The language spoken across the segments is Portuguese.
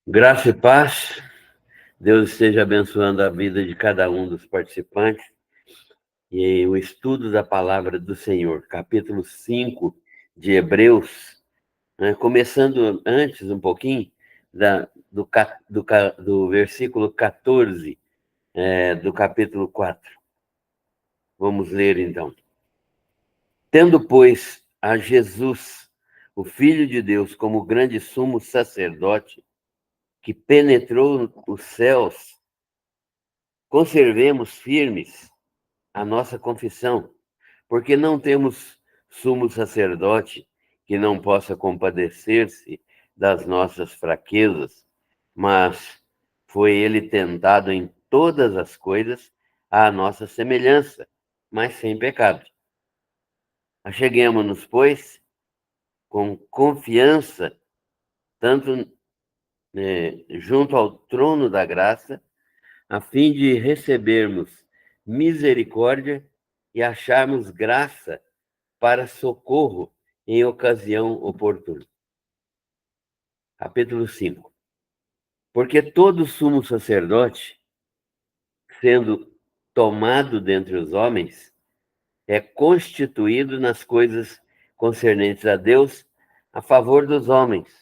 Graça e paz, Deus esteja abençoando a vida de cada um dos participantes e o estudo da palavra do Senhor, capítulo 5 de Hebreus, né? Começando antes um pouquinho do versículo 14 do capítulo 4. Vamos ler então. Tendo, pois, a Jesus, o Filho de Deus, como grande sumo sacerdote, que penetrou os céus, conservemos firmes a nossa confissão, porque não temos sumo sacerdote que não possa compadecer-se das nossas fraquezas, mas foi ele tentado em todas as coisas à nossa semelhança, mas sem pecado. Acheguemo-nos, pois, com confiança, tanto junto ao trono da graça, a fim de recebermos misericórdia e acharmos graça para socorro em ocasião oportuna. Capítulo 5. Porque todo sumo sacerdote, sendo tomado dentre os homens, é constituído nas coisas concernentes a Deus a favor dos homens,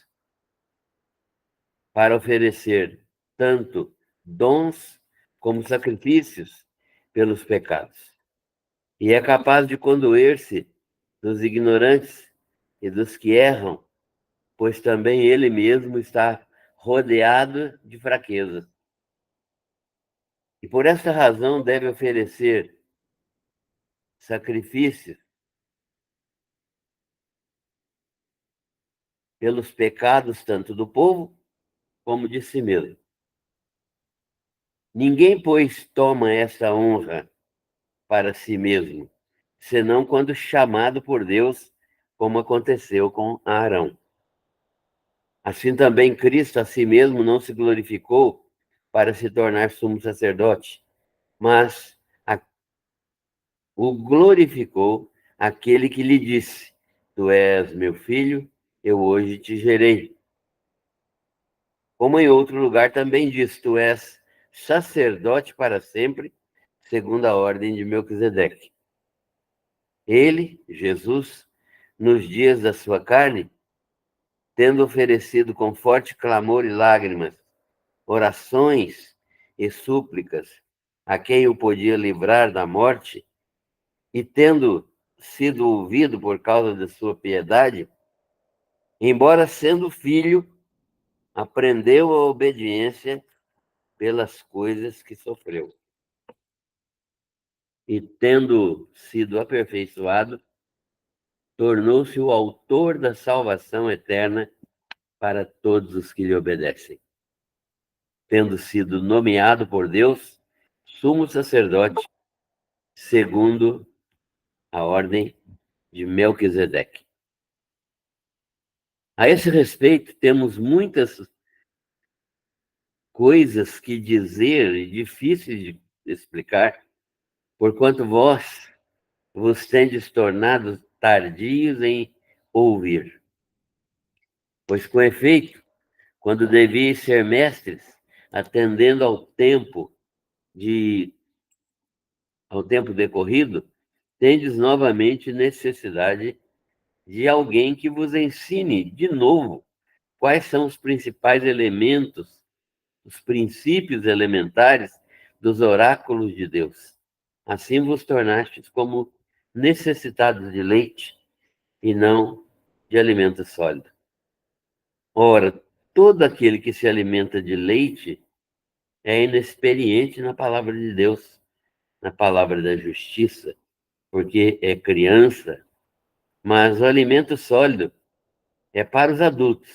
para oferecer tanto dons como sacrifícios pelos pecados. E é capaz de condoer-se dos ignorantes e dos que erram, pois também ele mesmo está rodeado de fraqueza. E por esta razão deve oferecer sacrifícios pelos pecados tanto do povo como de si mesmo. Ninguém, pois, toma essa honra para si mesmo, senão quando chamado por Deus, como aconteceu com Arão. Assim também Cristo a si mesmo não se glorificou para se tornar sumo sacerdote, mas o glorificou aquele que lhe disse: Tu és meu filho, eu hoje te gerei. Como em outro lugar também diz: Tu és sacerdote para sempre, segundo a ordem de Melquisedeque. Ele, Jesus, nos dias da sua carne, tendo oferecido com forte clamor e lágrimas, orações e súplicas a quem o podia livrar da morte, e tendo sido ouvido por causa da sua piedade, embora sendo filho, aprendeu a obediência pelas coisas que sofreu. E tendo sido aperfeiçoado, tornou-se o autor da salvação eterna para todos os que lhe obedecem. Tendo sido nomeado por Deus sumo sacerdote, segundo a ordem de Melquisedeque. A esse respeito, temos muitas coisas que dizer e difíceis de explicar, porquanto vos tendes tornado tardios em ouvir. Pois, com efeito, quando devíeis ser mestres, atendendo ao tempo decorrido, tendes novamente necessidade de alguém que vos ensine de novo quais são os principais elementos, os princípios elementares dos oráculos de Deus. Assim vos tornastes como necessitados de leite e não de alimento sólido. Ora, todo aquele que se alimenta de leite é inexperiente na palavra de Deus, na palavra da justiça, porque é criança, mas o alimento sólido é para os adultos,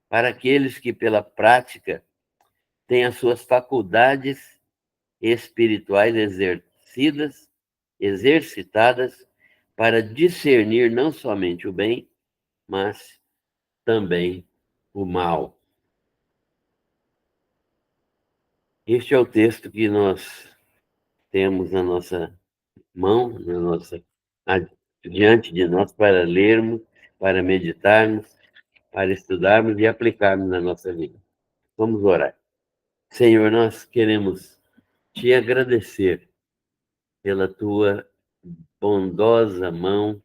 para aqueles que, pela prática, têm as suas faculdades espirituais exercitadas para discernir não somente o bem, mas também o mal. Este é o texto que nós temos na nossa mão, diante de nós, para lermos, para meditarmos, para estudarmos e aplicarmos na nossa vida. Vamos orar. Senhor, nós queremos te agradecer pela tua bondosa mão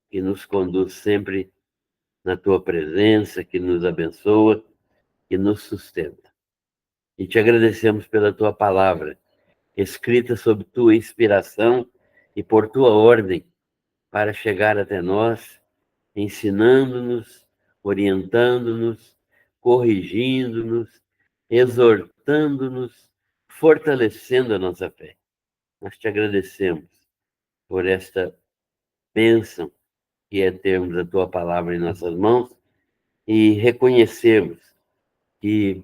que nos conduz sempre na tua presença, que nos abençoa, que nos sustenta. E te agradecemos pela tua palavra, escrita sob tua inspiração e por tua ordem, para chegar até nós, ensinando-nos, orientando-nos, corrigindo-nos, exortando-nos, fortalecendo a nossa fé. Nós te agradecemos por esta bênção que é termos a tua palavra em nossas mãos e reconhecemos que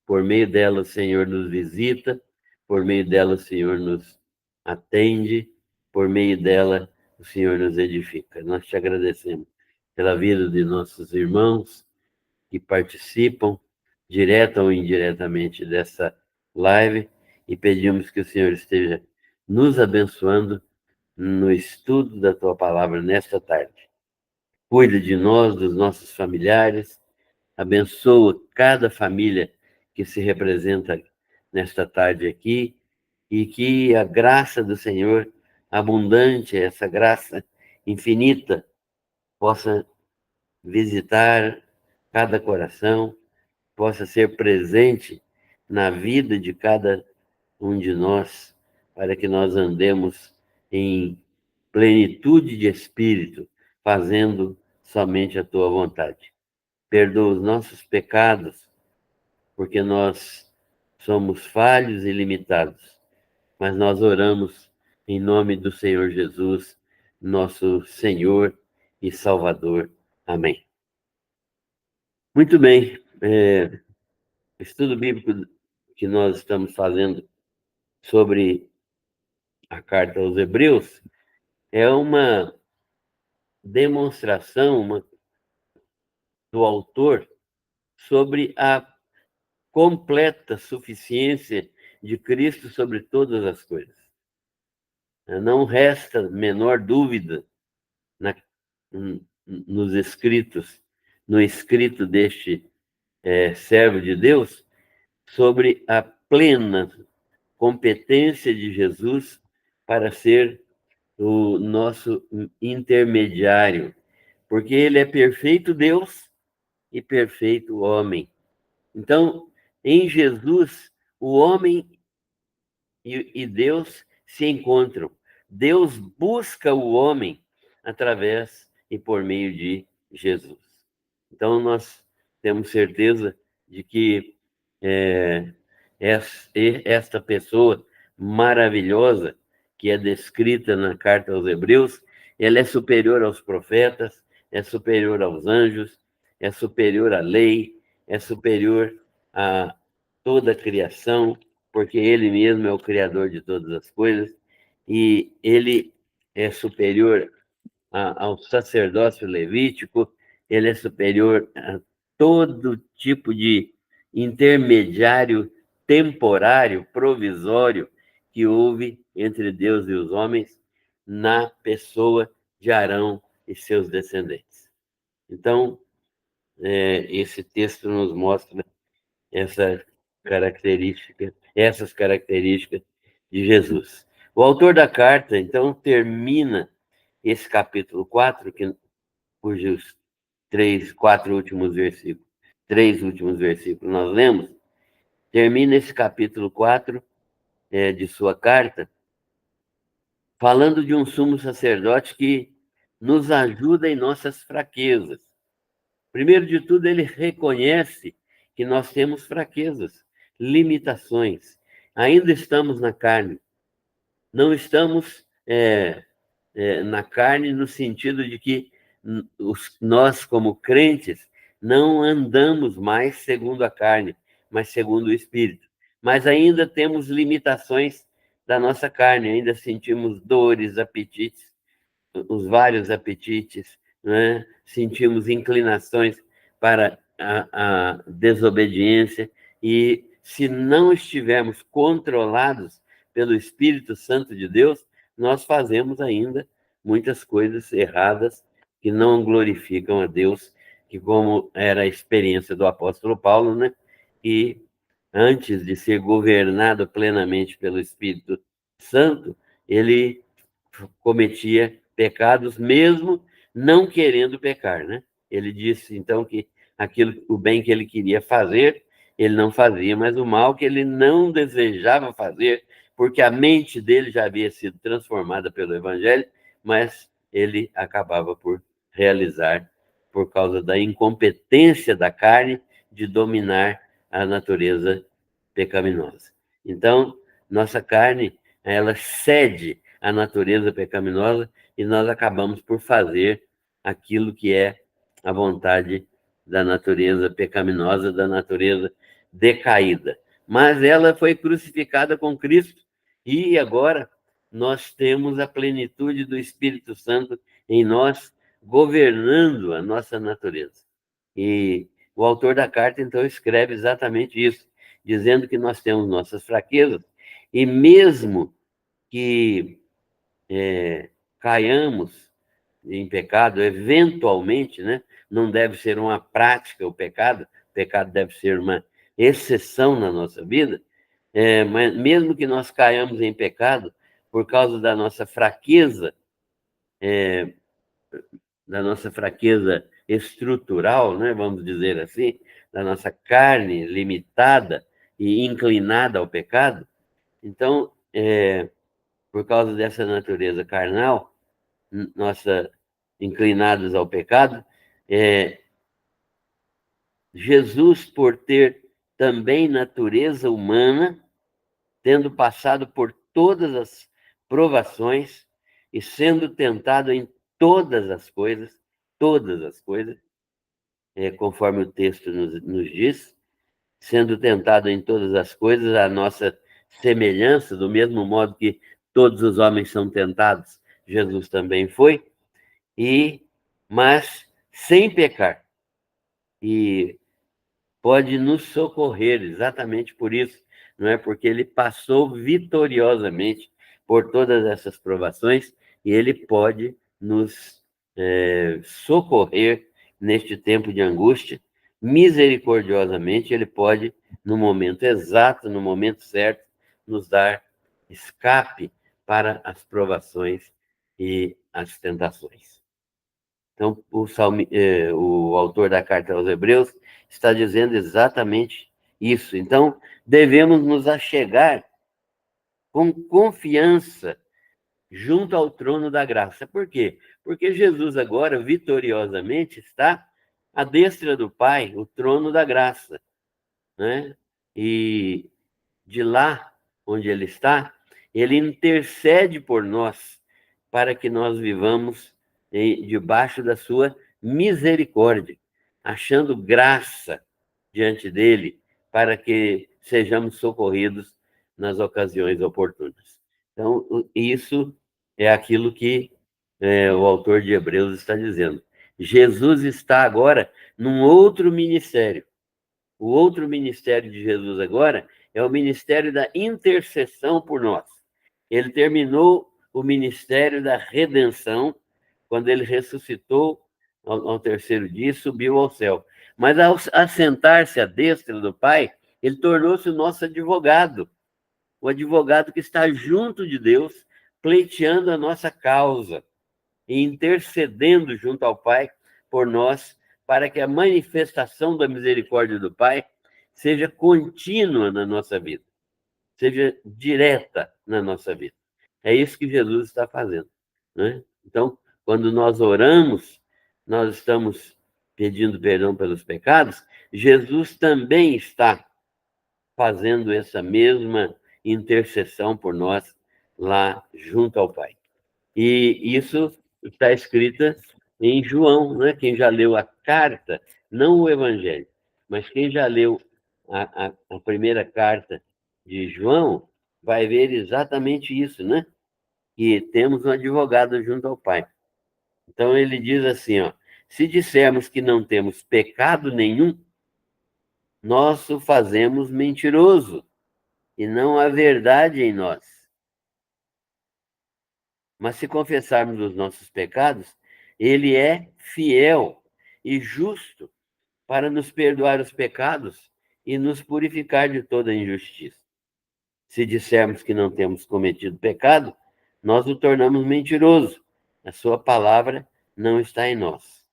por meio dela o Senhor nos visita, por meio dela o Senhor nos atende, por meio dela o Senhor nos edifica. Nós te agradecemos pela vida de nossos irmãos que participam, direta ou indiretamente, dessa live e pedimos que o Senhor esteja nos abençoando no estudo da tua palavra nesta tarde. Cuida de nós, dos nossos familiares, abençoa cada família que se representa nesta tarde aqui e que a graça do Senhor, abundante, essa graça infinita, possa visitar cada coração, possa ser presente na vida de cada um de nós, para que nós andemos em plenitude de espírito, fazendo somente a tua vontade. Perdoa os nossos pecados, porque nós somos falhos e limitados, mas nós oramos em nome do Senhor Jesus, nosso Senhor e Salvador. Amém. Muito bem, o estudo bíblico que nós estamos fazendo sobre a carta aos Hebreus é uma demonstração do autor sobre a completa suficiência de Cristo sobre todas as coisas. Não resta menor dúvida nos escritos, no escrito deste servo de Deus, sobre a plena competência de Jesus para ser o nosso intermediário, porque ele é perfeito Deus e perfeito homem. Então, em Jesus, o homem e Deus se encontram. Deus busca o homem através e por meio de Jesus. Então, nós temos certeza de que esta pessoa maravilhosa que é descrita na carta aos Hebreus, ela é superior aos profetas, é superior aos anjos, é superior à lei, é superior a toda a criação, porque ele mesmo é o criador de todas as coisas, e ele é superior ao sacerdócio levítico, ele é superior a todo tipo de intermediário temporário, provisório, que houve entre Deus e os homens na pessoa de Arão e seus descendentes. Então, esse texto nos mostra essas características de Jesus. O autor da carta, então, termina esse capítulo 4, cujos três últimos versículos nós lemos, termina esse capítulo 4 de sua carta, falando de um sumo sacerdote que nos ajuda em nossas fraquezas. Primeiro de tudo, ele reconhece que nós temos fraquezas, limitações. Ainda estamos na carne. Não estamos na carne no sentido de que nós, como crentes, não andamos mais segundo a carne, mas segundo o Espírito. Mas ainda temos limitações da nossa carne, ainda sentimos dores, apetites, os vários apetites, né? Sentimos inclinações para a desobediência, e se não estivermos controlados pelo Espírito Santo de Deus, nós fazemos ainda muitas coisas erradas que não glorificam a Deus, que como era a experiência do apóstolo Paulo, né? que, antes de ser governado plenamente pelo Espírito Santo, ele cometia pecados mesmo não querendo pecar, né? Ele disse, então, que o bem que ele queria fazer, ele não fazia, mas o mal que ele não desejava fazer, porque a mente dele já havia sido transformada pelo Evangelho, mas ele acabava por realizar por causa da incompetência da carne de dominar a natureza pecaminosa. Então, nossa carne, ela cede à natureza pecaminosa e nós acabamos por fazer aquilo que é a vontade da natureza pecaminosa, da natureza decaída. Mas ela foi crucificada com Cristo e agora nós temos a plenitude do Espírito Santo em nós, governando a nossa natureza. E o autor da carta, então, escreve exatamente isso, dizendo que nós temos nossas fraquezas, e mesmo que caiamos em pecado, eventualmente, né? Não deve ser uma prática o pecado deve ser uma exceção na nossa vida, mas mesmo que nós caiamos em pecado, por causa da nossa fraqueza estrutural, né, vamos dizer assim, da nossa carne limitada e inclinada ao pecado. Então, por causa dessa natureza carnal, nossa inclinados ao pecado, Jesus, por ter também natureza humana, tendo passado por todas as provações e sendo tentado em todas as coisas, conforme o texto nos diz, sendo tentado em todas as coisas, a nossa semelhança, do mesmo modo que todos os homens são tentados, Jesus também foi, mas sem pecar. E pode nos socorrer exatamente por isso, não é? Porque ele passou vitoriosamente por todas essas provações e ele pode nos socorrer neste tempo de angústia. Misericordiosamente, ele pode, no momento exato, no momento certo, nos dar escape para as provações e as tentações. Então, o autor da carta aos Hebreus está dizendo exatamente isso. Então, devemos nos achegar com confiança junto ao trono da graça. Por quê? Porque Jesus agora, vitoriosamente, está à destra do Pai, o trono da graça, né? E de lá, onde ele está, ele intercede por nós, para que nós vivamos debaixo da sua misericórdia, achando graça diante dele, para que sejamos socorridos nas ocasiões oportunas. Então, isso é aquilo que o autor de Hebreus está dizendo. Jesus está agora num outro ministério. O outro ministério de Jesus agora é o ministério da intercessão por nós. Ele terminou o ministério da redenção quando ele ressuscitou ao terceiro dia e subiu ao céu. Mas ao assentar-se à destra do Pai, ele tornou-se o nosso advogado, o advogado que está junto de Deus, pleiteando a nossa causa e intercedendo junto ao Pai por nós, para que a manifestação da misericórdia do Pai seja contínua na nossa vida, seja direta na nossa vida. É isso que Jesus está fazendo, né? Então, quando nós oramos, nós estamos pedindo perdão pelos pecados, Jesus também está fazendo essa mesma intercessão por nós lá junto ao Pai. E isso está escrita em João, né? Quem já leu a carta, não o Evangelho, mas quem já leu a primeira carta de João, vai ver exatamente isso, né? Que temos um advogado junto ao Pai. Então ele diz assim, ó, se dissermos que não temos pecado nenhum, nós o fazemos mentiroso e não há verdade em nós. Mas se confessarmos os nossos pecados, ele é fiel e justo para nos perdoar os pecados e nos purificar de toda injustiça. Se dissermos que não temos cometido pecado, nós o tornamos mentiroso. A sua palavra não está em nós.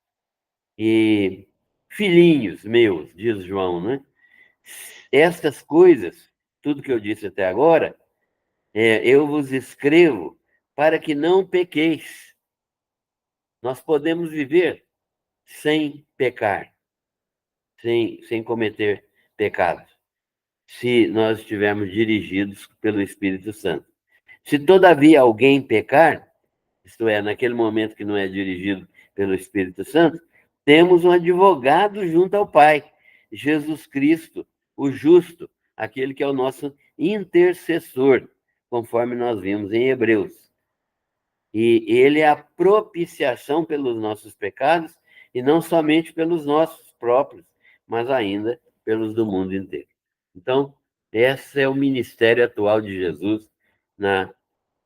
E, filhinhos meus, diz João, né? Estas coisas, tudo que eu disse até agora, eu vos escrevo para que não pequeis. Nós podemos viver sem pecar, sem cometer pecados, se nós estivermos dirigidos pelo Espírito Santo. Se todavia alguém pecar, isto é, naquele momento que não é dirigido pelo Espírito Santo, temos um advogado junto ao Pai, Jesus Cristo, o justo, aquele que é o nosso intercessor, conforme nós vimos em Hebreus. E ele é a propiciação pelos nossos pecados, e não somente pelos nossos próprios, mas ainda pelos do mundo inteiro. Então, esse é o ministério atual de Jesus na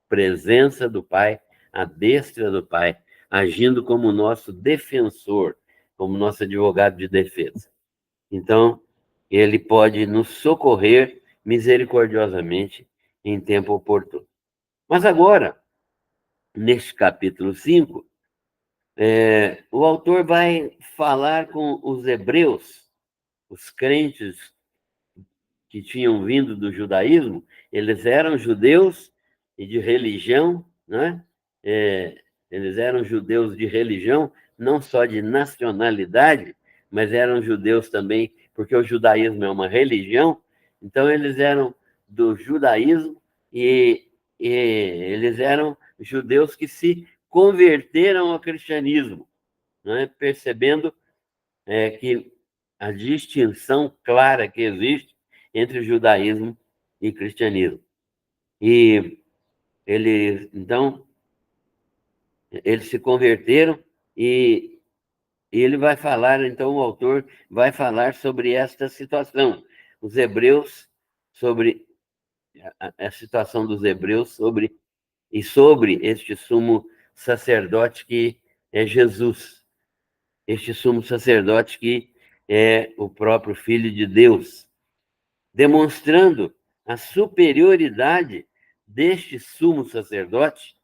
presença do Pai, à destra do Pai, agindo como nosso defensor, como nosso advogado de defesa. Então, ele pode nos socorrer misericordiosamente em tempo oportuno. Mas agora, neste capítulo 5, o autor vai falar com os hebreus, os crentes que tinham vindo do judaísmo. Eles eram judeus e de religião, né? Eles eram judeus de religião, não só de nacionalidade, mas eram judeus também, porque o judaísmo é uma religião. Então, eles eram do judaísmo e eles eram judeus que se converteram ao cristianismo, né? Percebendo que a distinção clara que existe entre o judaísmo e cristianismo. E então, eles se converteram e ele vai falar, então o autor vai falar sobre esta situação. Os hebreus, sobre a situação dos hebreus sobre este sumo sacerdote que é Jesus. Este sumo sacerdote que é o próprio Filho de Deus, demonstrando a superioridade deste sumo sacerdote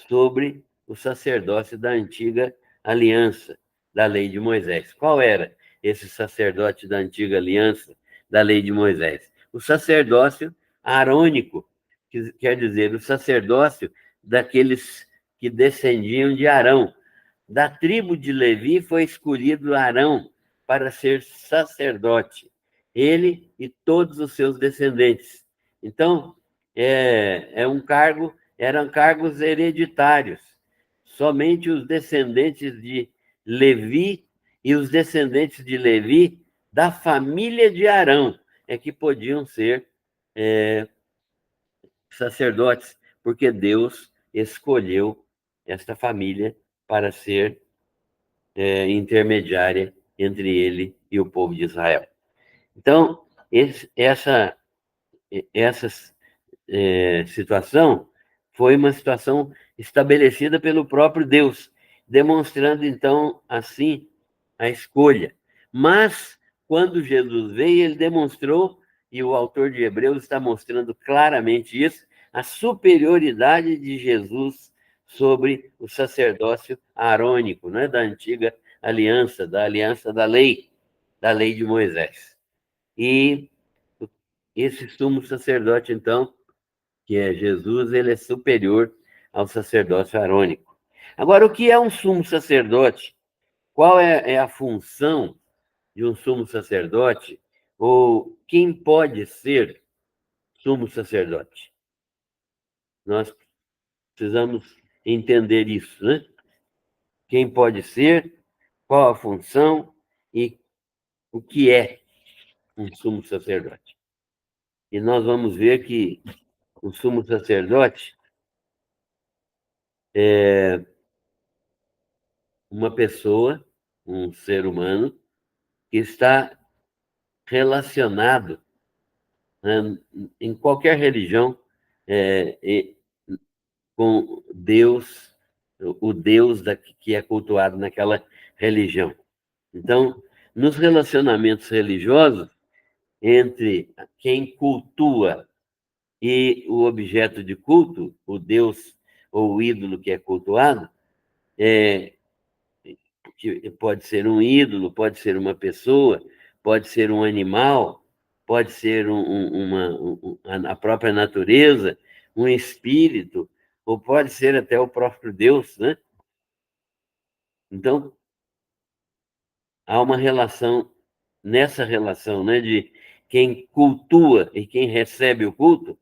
sobre o sacerdócio da antiga aliança, da lei de Moisés. Qual era esse sacerdote da antiga aliança, da lei de Moisés? O sacerdócio arônico, que quer dizer o sacerdócio daqueles que descendiam de Arão. Da tribo de Levi foi escolhido Arão para ser sacerdote, ele e todos os seus descendentes. Então, eram cargos hereditários. Somente os descendentes de Levi e os descendentes de Levi da família de Arão é que podiam ser sacerdotes, porque Deus escolheu esta família para ser intermediária entre ele e o povo de Israel. Então, essa situação foi uma situação estabelecida pelo próprio Deus, demonstrando, então, assim, a escolha. Mas, quando Jesus veio, ele demonstrou, e o autor de Hebreus está mostrando claramente isso, a superioridade de Jesus sobre o sacerdócio arônico, né, da antiga aliança, da aliança da lei de Moisés. E esse sumo sacerdote, então, que é Jesus, ele é superior ao sacerdócio arônico. Agora, o que é um sumo sacerdote? Qual é a função de um sumo sacerdote? Ou quem pode ser sumo sacerdote? Nós precisamos entender isso, né? Quem pode ser, qual a função e o que é um sumo sacerdote. E nós vamos ver que o sumo sacerdote é uma pessoa, um ser humano, que está relacionado, né, em qualquer religião com Deus, o Deus que é cultuado naquela religião. Então, nos relacionamentos religiosos, entre quem cultua e o objeto de culto, o Deus ou o ídolo que é cultuado, que pode ser um ídolo, pode ser uma pessoa, pode ser um animal, pode ser a própria natureza, um espírito, ou pode ser até o próprio Deus, né? Então, há uma relação, nessa relação, né, de quem cultua e quem recebe o culto,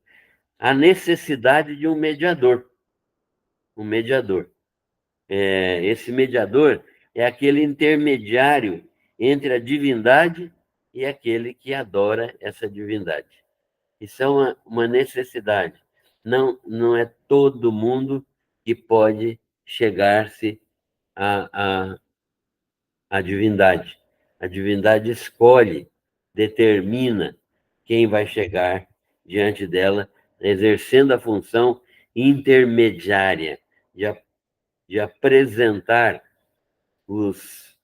a necessidade de um mediador. Um mediador. Esse mediador é aquele intermediário entre a divindade e aquele que adora essa divindade. Isso é uma necessidade. Não é todo mundo que pode chegar-se à divindade. A divindade escolhe, determina quem vai chegar diante dela, exercendo a função intermediária de apresentar os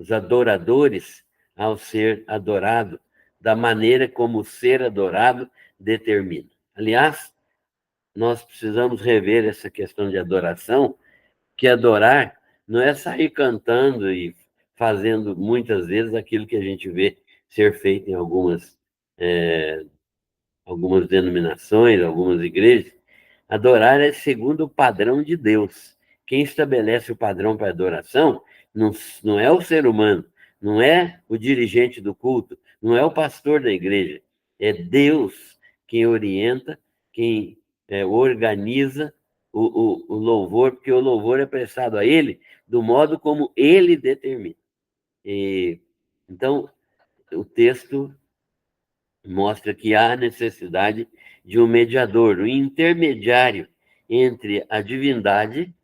adoradores ao ser adorado, da maneira como o ser adorado determina. Aliás, nós precisamos rever essa questão de adoração, que adorar não é sair cantando e fazendo muitas vezes aquilo que a gente vê ser feito em algumas denominações, algumas igrejas. Adorar é segundo o padrão de Deus. Quem estabelece o padrão para adoração não é o ser humano, não é o dirigente do culto, não é o pastor da igreja. É Deus quem orienta, quem organiza o louvor, porque o louvor é prestado a Ele do modo como Ele determina. Então, o texto mostra que há necessidade de um mediador, um intermediário entre a divindade,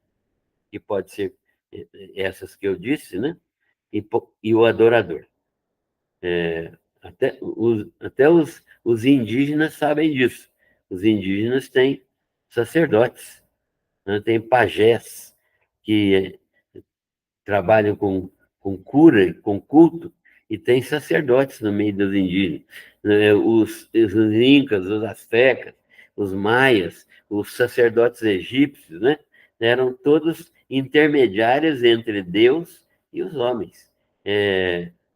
que pode ser essas que eu disse, né? E o adorador. Até os indígenas sabem disso. Os indígenas têm sacerdotes, né? Têm pajés que trabalham com cura, com culto, e tem sacerdotes no meio dos indígenas. Os incas, os astecas, os maias, os sacerdotes egípcios, né? Eram todos intermediários entre Deus e os homens.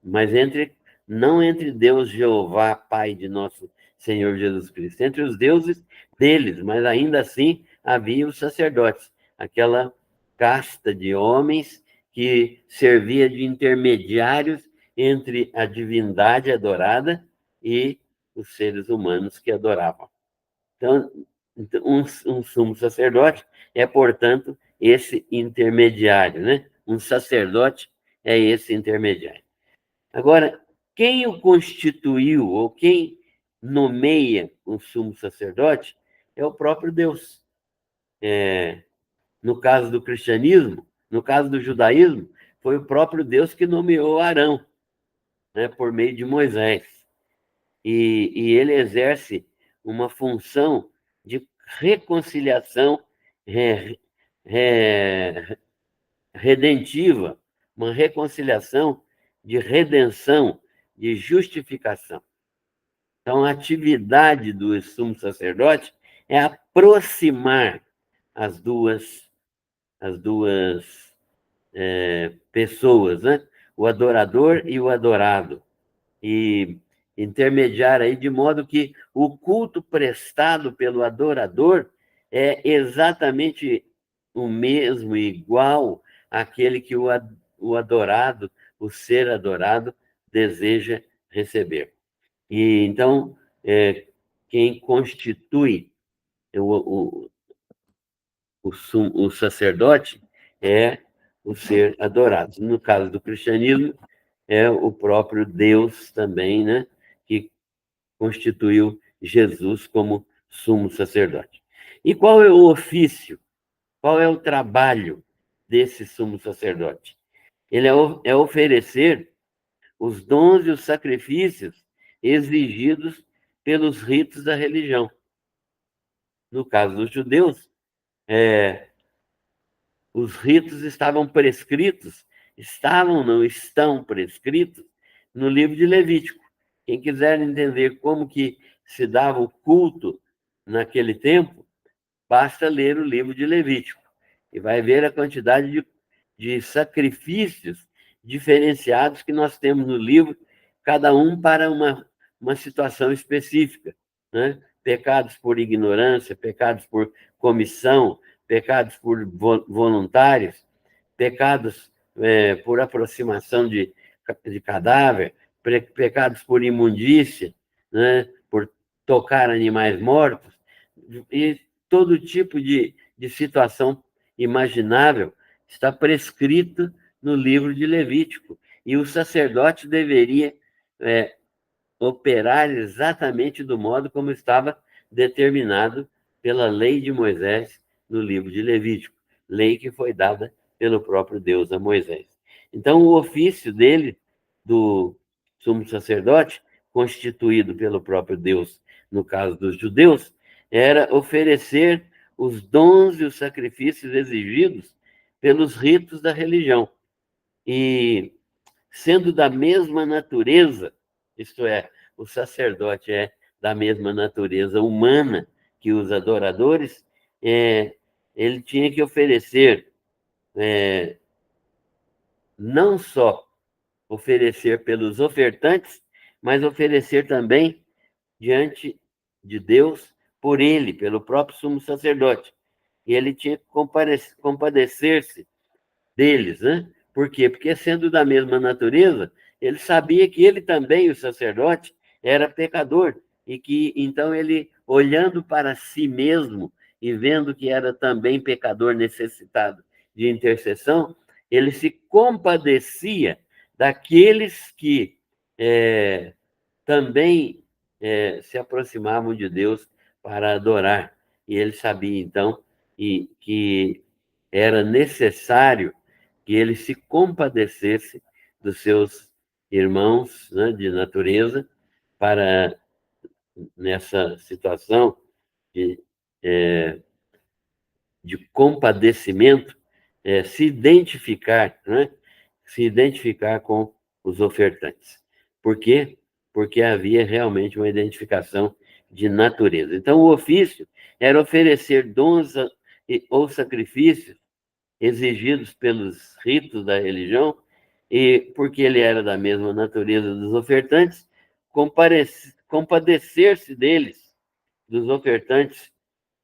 Mas não entre Deus Jeová, Pai de nosso Senhor Jesus Cristo, entre os deuses deles, mas ainda assim havia os sacerdotes, aquela casta de homens que servia de intermediários entre a divindade adorada e os seres humanos que adoravam. Então, um sumo sacerdote é, portanto, esse intermediário, né? Um sacerdote é esse intermediário. Agora, quem o constituiu ou quem nomeia o sumo sacerdote é o próprio Deus. No caso do cristianismo, no caso do judaísmo, foi o próprio Deus que nomeou Arão, né, por meio de Moisés. E ele exerce uma função de reconciliação redentiva, uma reconciliação de redenção, de justificação. Então, a atividade do sumo sacerdote é aproximar as duas pessoas, né? O adorador e o adorado, e intermediar aí de modo que o culto prestado pelo adorador é exatamente o mesmo, igual àquele que o adorado, o ser adorado, deseja receber. E então, quem constitui o sacerdote é o ser adorado. No caso do cristianismo, é o próprio Deus também, né, que constituiu Jesus como sumo sacerdote. E qual é o ofício? Qual é o trabalho desse sumo sacerdote? Ele é oferecer os dons e os sacrifícios exigidos pelos ritos da religião. No caso dos judeus, os ritos estavam prescritos, não estão prescritos no livro de Levítico. Quem quiser entender como que se dava o culto naquele tempo, basta ler o livro de Levítico e vai ver a quantidade de sacrifícios diferenciados que nós temos no livro, cada um para uma situação específica, né? Pecados por ignorância, pecados por comissão, pecados por voluntários, pecados por aproximação de cadáver, pecados por imundícia, né? Por tocar animais mortos, e todo tipo de situação imaginável está prescrito no livro de Levítico. E o sacerdote deveria operar exatamente do modo como estava determinado pela lei de Moisés no livro de Levítico, lei que foi dada pelo próprio Deus a Moisés. Então, o ofício dele, do sumo sacerdote, constituído pelo próprio Deus, no caso dos judeus, era oferecer os dons e os sacrifícios exigidos pelos ritos da religião. E sendo da mesma natureza, isto é, o sacerdote é da mesma natureza humana que os adoradores, ele tinha que oferecer, não só oferecer pelos ofertantes, mas oferecer também diante de Deus por ele, pelo próprio sumo sacerdote. E ele tinha que compadecer-se deles, né? Por quê? Porque sendo da mesma natureza, ele sabia que ele também, o sacerdote, era pecador e que então ele, olhando para si mesmo e vendo que era também pecador necessitado de intercessão, ele se compadecia daqueles que também se aproximavam de Deus para adorar. E ele sabia então que era necessário que ele se compadecesse dos seus irmãos, né, de natureza, para, nessa situação de, de compadecimento, se identificar, né, se identificar com os ofertantes. Por quê? Porque havia realmente uma identificação de natureza. Então, o ofício era oferecer dons ou sacrifícios exigidos pelos ritos da religião, e porque ele era da mesma natureza dos ofertantes, compadecer-se deles, dos ofertantes,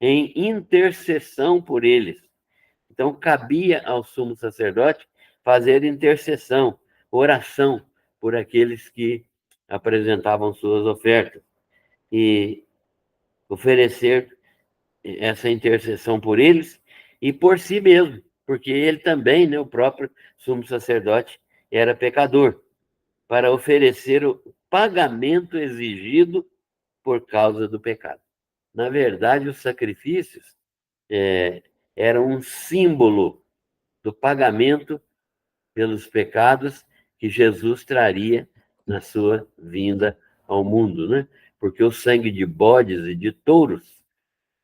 em intercessão por eles. Então, cabia ao sumo sacerdote fazer intercessão, oração por aqueles que apresentavam suas ofertas e oferecer essa intercessão por eles e por si mesmo, porque ele também, né, o próprio sumo sacerdote, era pecador, para oferecer o pagamento exigido por causa do pecado. Na verdade, os sacrifícios eram um símbolo do pagamento pelos pecados que Jesus traria na sua vinda ao mundo, né? Porque o sangue de bodes e de touros,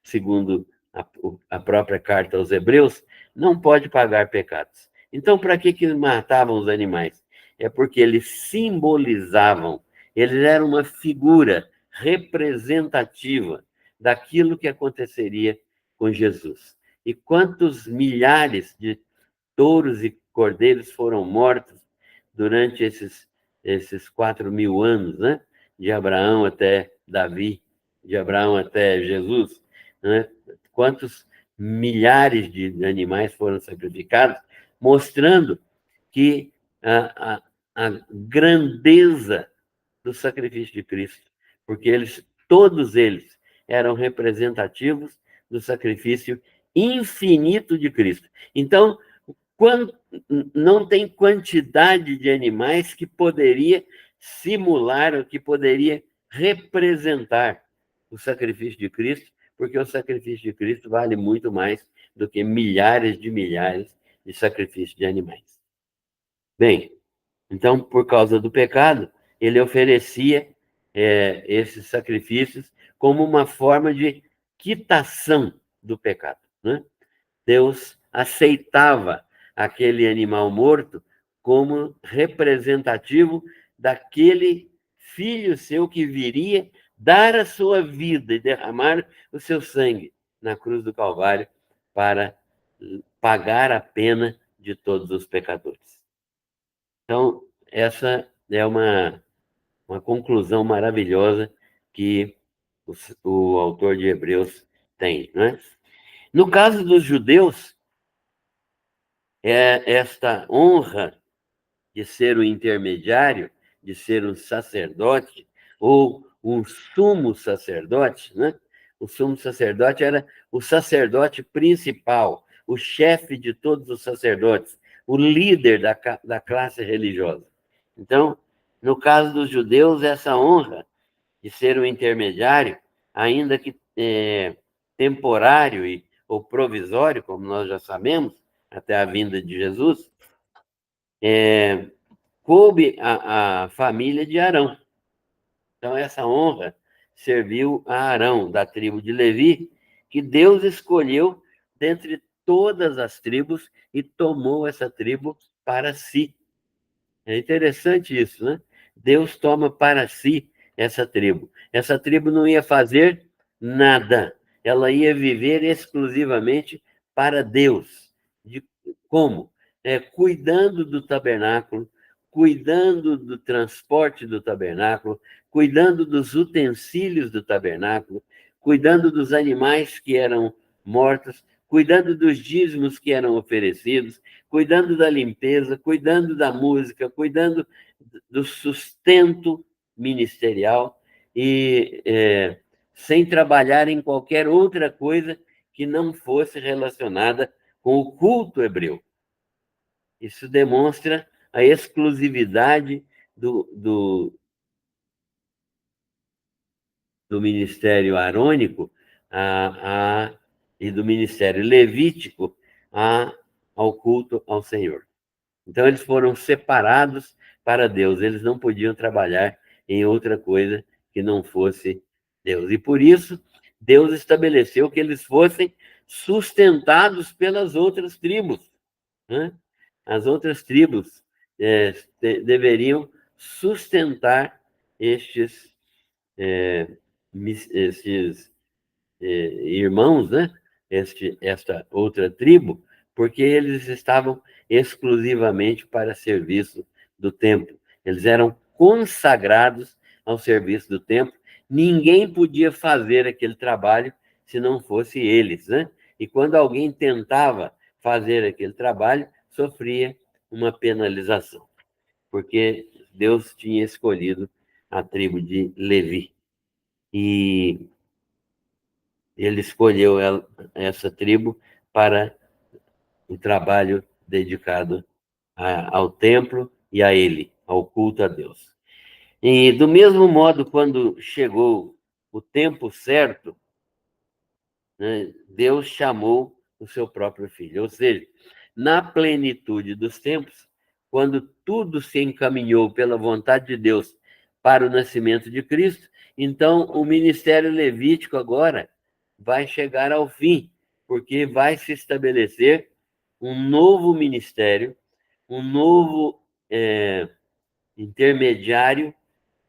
segundo a própria carta aos Hebreus, não pode pagar pecados. Então, para que eles matavam os animais? É porque eles simbolizavam, eles eram uma figura representativa daquilo que aconteceria com Jesus. E quantos milhares de touros e cordeiros foram mortos durante esses 4.000 anos, né? De Abraão até Davi, de Abraão até Jesus, né? Quantos milhares de animais foram sacrificados, mostrando que a grandeza do sacrifício de Cristo, porque todos eles eram representativos do sacrifício infinito de Cristo. Então, quando não tem quantidade de animais que poderia simular ou que poderia representar o sacrifício de Cristo, porque o sacrifício de Cristo vale muito mais do que milhares de sacrifícios de animais. Bem, então, por causa do pecado, ele oferecia esses sacrifícios como uma forma de quitação do pecado, né? Deus aceitava aquele animal morto como representativo daquele filho seu que viria dar a sua vida e derramar o seu sangue na cruz do Calvário para pagar a pena de todos os pecadores. Então, essa é uma conclusão maravilhosa que o autor de Hebreus tem, né? No caso dos judeus, esta honra de ser o intermediário, de ser um sacerdote, ou um sumo sacerdote, né? O sumo sacerdote era o sacerdote principal, o chefe de todos os sacerdotes, o líder da classe religiosa. Então, no caso dos judeus, essa honra de ser o intermediário, ainda que temporário ou provisório, como nós já sabemos, até a vinda de Jesus, coube a família de Arão. Então, essa honra serviu a Arão, da tribo de Levi, que Deus escolheu dentre todas as tribos e tomou essa tribo para si. É interessante isso, né? Deus toma para si essa tribo. Essa tribo não ia fazer nada. Ela ia viver exclusivamente para Deus. Como? Cuidando do tabernáculo, cuidando do transporte do tabernáculo, cuidando dos utensílios do tabernáculo, cuidando dos animais que eram mortos, cuidando dos dízimos que eram oferecidos, cuidando da limpeza, cuidando da música, cuidando do sustento ministerial e sem trabalhar em qualquer outra coisa que não fosse relacionada com o culto hebreu. Isso demonstra a exclusividade do ministério arônico e do ministério levítico ao culto ao Senhor. Então, eles foram separados para Deus, eles não podiam trabalhar em outra coisa que não fosse Deus. E por isso, Deus estabeleceu que eles fossem sustentados pelas outras tribos, né? As outras tribos deveriam sustentar estes irmãos, né? Esta outra tribo, porque eles estavam exclusivamente para serviço do templo. Eles eram consagrados ao serviço do templo. Ninguém podia fazer aquele trabalho se não fosse eles, né? E quando alguém tentava fazer aquele trabalho, sofria uma penalização, porque Deus tinha escolhido a tribo de Levi. E ele escolheu essa tribo para o trabalho dedicado ao templo e a ele, ao culto a Deus. E do mesmo modo, quando chegou o tempo certo, né, Deus chamou o seu próprio filho. Ou seja, na plenitude dos tempos, quando tudo se encaminhou pela vontade de Deus para o nascimento de Cristo, então o ministério levítico agora vai chegar ao fim, porque vai se estabelecer um novo ministério, um novo intermediário,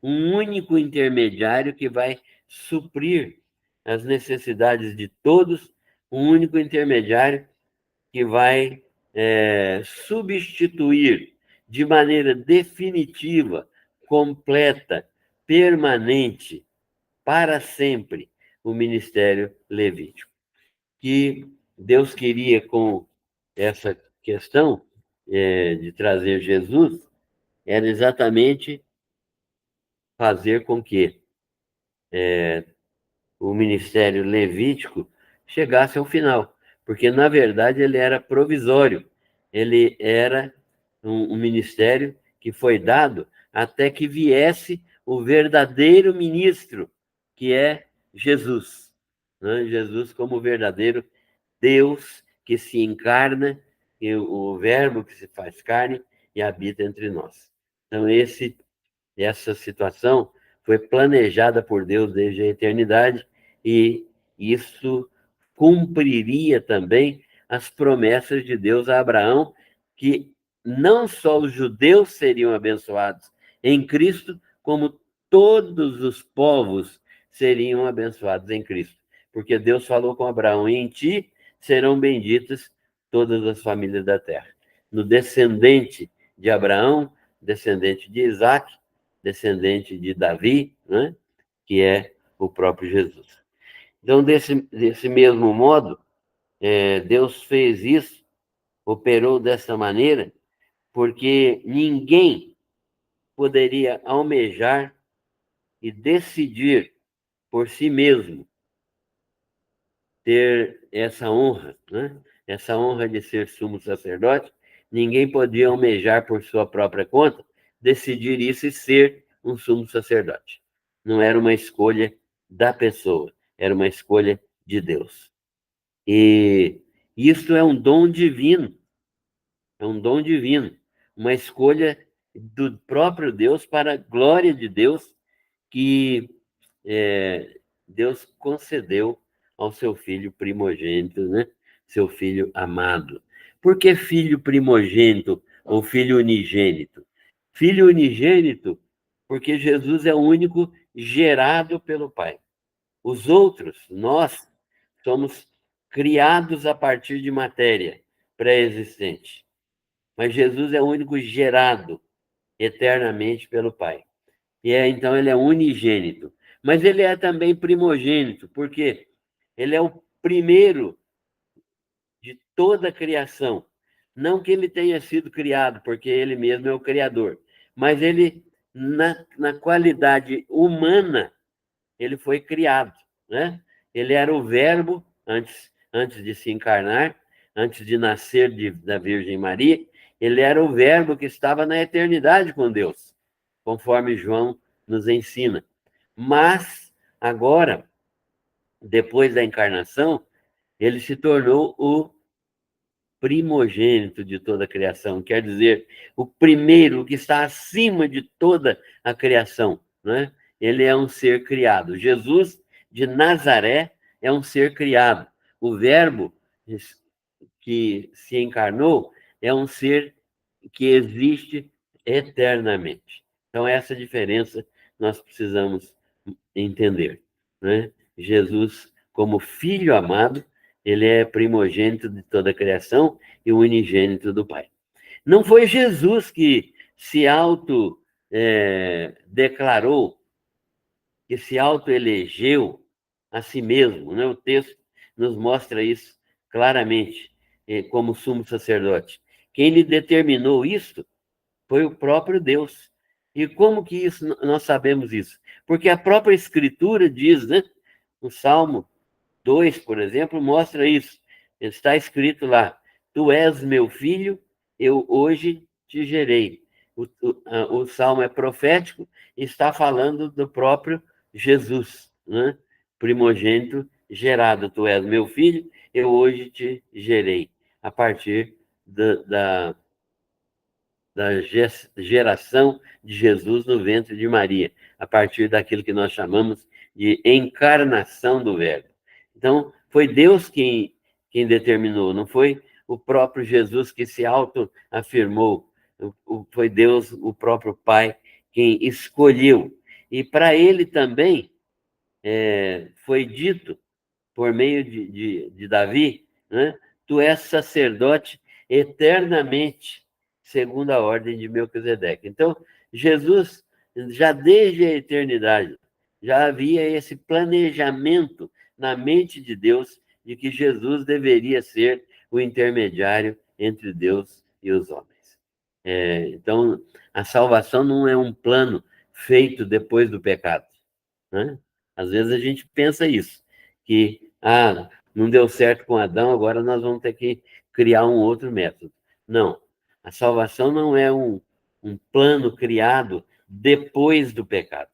um único intermediário que vai suprir as necessidades de todos, um único intermediário que vai substituir de maneira definitiva, completa, permanente, para sempre, o ministério levítico. Que Deus queria, com essa questão de trazer Jesus, era exatamente fazer com que o ministério levítico chegasse ao final, porque, na verdade, ele era provisório, ele era um ministério que foi dado até que viesse o verdadeiro ministro, que é Jesus, né? Jesus como verdadeiro Deus que se encarna, e o Verbo que se faz carne e habita entre nós. Então, essa situação foi planejada por Deus desde a eternidade, e isso cumpriria também as promessas de Deus a Abraão, que não só os judeus seriam abençoados em Cristo, como todos os povos seriam abençoados em Cristo. Porque Deus falou com Abraão: em ti serão benditas todas as famílias da terra. No descendente de Abraão, descendente de Isaac, descendente de Davi, né? Que é o próprio Jesus. Então, desse mesmo modo, Deus fez isso, operou dessa maneira, porque ninguém poderia almejar e decidir por si mesmo ter essa honra, né? Essa honra de ser sumo sacerdote. Ninguém podia almejar por sua própria conta decidir isso e ser um sumo sacerdote. Não era uma escolha da pessoa, era uma escolha de Deus. E isso é um dom divino, é um dom divino, uma escolha do próprio Deus para a glória de Deus que Deus concedeu ao seu filho primogênito, né? Seu filho amado. Por que filho primogênito ou filho unigênito? Filho unigênito, porque Jesus é o único gerado pelo Pai. Os outros, nós, somos criados a partir de matéria pré-existente. Mas Jesus é o único gerado eternamente pelo Pai. Então ele é unigênito. Mas ele é também primogênito, porque ele é o primeiro de toda a criação. Não que ele tenha sido criado, porque ele mesmo é o criador, mas ele, na qualidade humana, ele foi criado, né? Ele era o Verbo antes de se encarnar, antes de nascer da Virgem Maria, ele era o Verbo que estava na eternidade com Deus, conforme João nos ensina. Mas, agora, depois da encarnação, ele se tornou o primogênito de toda a criação, quer dizer, o primeiro, o que está acima de toda a criação, né? Ele é um ser criado. Jesus de Nazaré é um ser criado. O Verbo que se encarnou é um ser que existe eternamente. Então, essa diferença nós precisamos entender, né? Jesus, como filho amado, ele é primogênito de toda a criação e o unigênito do Pai. Não foi Jesus que se declarou, que se autoelegeu a si mesmo, né? O texto nos mostra isso claramente, como sumo sacerdote. Quem lhe determinou isso foi o próprio Deus. E como que isso nós sabemos isso? Porque a própria Escritura diz, né? O Salmo 2, por exemplo, mostra isso. Está escrito lá: tu és meu filho, eu hoje te gerei. O Salmo é profético e está falando do próprio Jesus, né? Primogênito gerado. Tu és meu filho, eu hoje te gerei. A partir da geração de Jesus no ventre de Maria, a partir daquilo que nós chamamos de encarnação do Verbo. Então, foi Deus quem determinou, não foi o próprio Jesus que se autoafirmou, foi Deus, o próprio Pai, quem escolheu. E para ele também foi dito, por meio de Davi, né? Tu és sacerdote eternamente, segundo a ordem de Melquisedeque. Então, Jesus, já desde a eternidade, já havia esse planejamento na mente de Deus de que Jesus deveria ser o intermediário entre Deus e os homens. Então, a salvação não é um plano feito depois do pecado, né? Às vezes a gente pensa isso, que não deu certo com Adão, agora nós vamos ter que criar um outro método. Não, a salvação não é um plano criado depois do pecado.